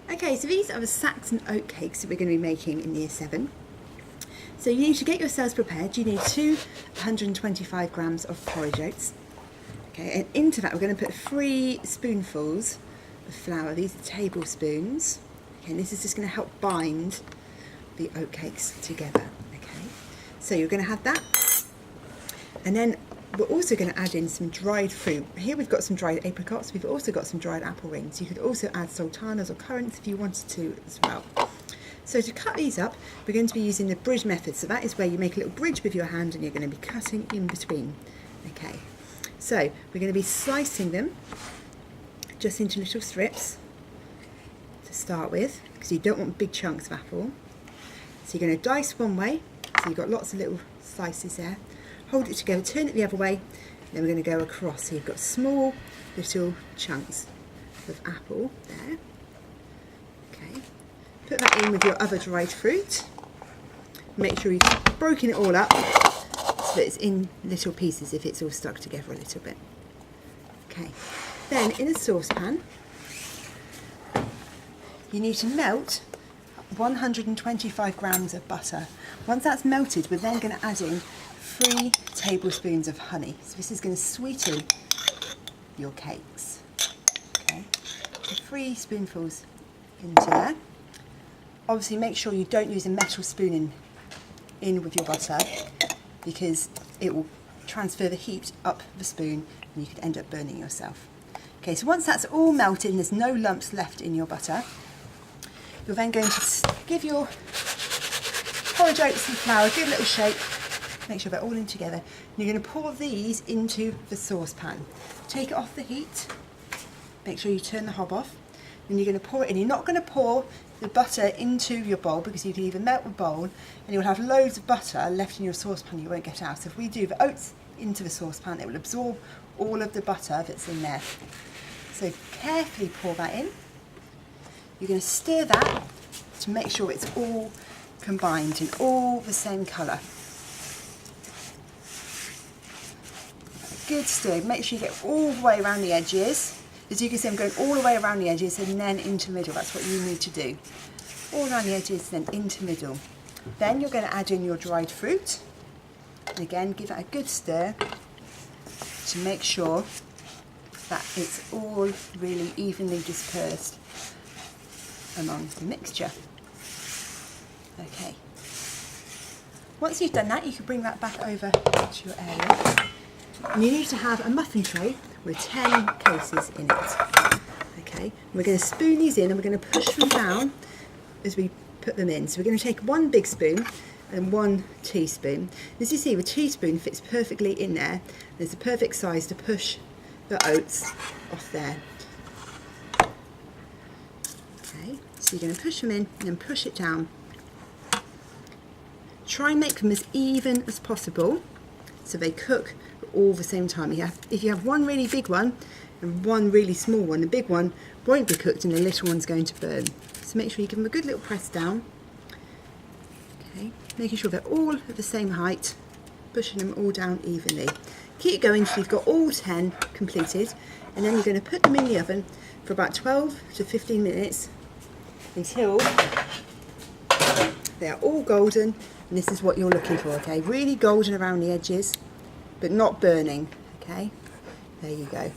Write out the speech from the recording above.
Okay, so these are the Saxon Oat cakes that we're going to be making in Year 7. So you need to get yourselves prepared. You need 125 grams of porridge oats. Okay, and into that we're going to put 3 spoonfuls of flour. These are tablespoons. Okay, and this is just going to help bind the oat cakes together. Okay, so you're going to have that, and then we're also going to add in some dried fruit. Here we've got some dried apricots. We've also got some dried apple rings. You could also add sultanas or currants if you wanted to as well. So to cut these up, we're going to be using the bridge method. So that is where you make a little bridge with your hand and you're going to be cutting in between. Okay, so we're going to be slicing them just into little strips to start with, because you don't want big chunks of apple. So you're going to dice one way, so you've got lots of little slices there. Hold it together, turn it the other way, then we're going to go across. So you've got small little chunks of apple there. Okay, put that in with your other dried fruit. Make sure you've broken it all up so that it's in little pieces if it's all stuck together a little bit. Okay, then in a saucepan you need to melt 125 grams of butter. Once that's melted, we're then going to add in 3 tablespoons of honey. So this is going to sweeten your cakes. Okay, so 3 spoonfuls into there. Obviously make sure you don't use a metal spoon in with your butter, because it will transfer the heat up the spoon and you could end up burning yourself. Okay, so once that's all melted and there's no lumps left in your butter, you're then going to give your porridge oats and flour a good little shake. Make sure they're all in together. And you're going to pour these into the saucepan. Take it off the heat. Make sure you turn the hob off. Then you're going to pour it in. You're not going to pour the butter into your bowl, because you can either melt the bowl and you'll have loads of butter left in your saucepan you won't get out. So if we do the oats into the saucepan, it will absorb all of the butter that's in there. So carefully pour that in. You're going to stir that to make sure it's all combined and all the same colour. Good stir. Make sure you get all the way around the edges. As you can see, I'm going all the way around the edges and then into the middle. That's what you need to do. All around the edges, then into the middle. Then you're going to add in your dried fruit. And again, give that a good stir to make sure that it's all really evenly dispersed among the mixture. Okay. Once you've done that, you can bring that back over to your area. And you need to have a muffin tray with 10 cases in it. Okay, we're going to spoon these in and we're going to push them down as we put them in. So we're going to take 1 big spoon and 1 teaspoon. As you see, the teaspoon fits perfectly in there. There's the perfect size to push the oats off there. Okay, so you're going to push them in and then push it down. Try and make them as even as possible so they cook all the same time. If you have 1 really big one and 1 really small one, the big one won't be cooked and the little one's going to burn. So make sure you give them a good little press down. Okay, making sure they're all at the same height, pushing them all down evenly. Keep going until you've got all 10 completed, and then you're going to put them in the oven for about 12 to 15 minutes until they're all golden, and this is what you're looking for. Okay, really golden around the edges, but not burning. Okay, there you go.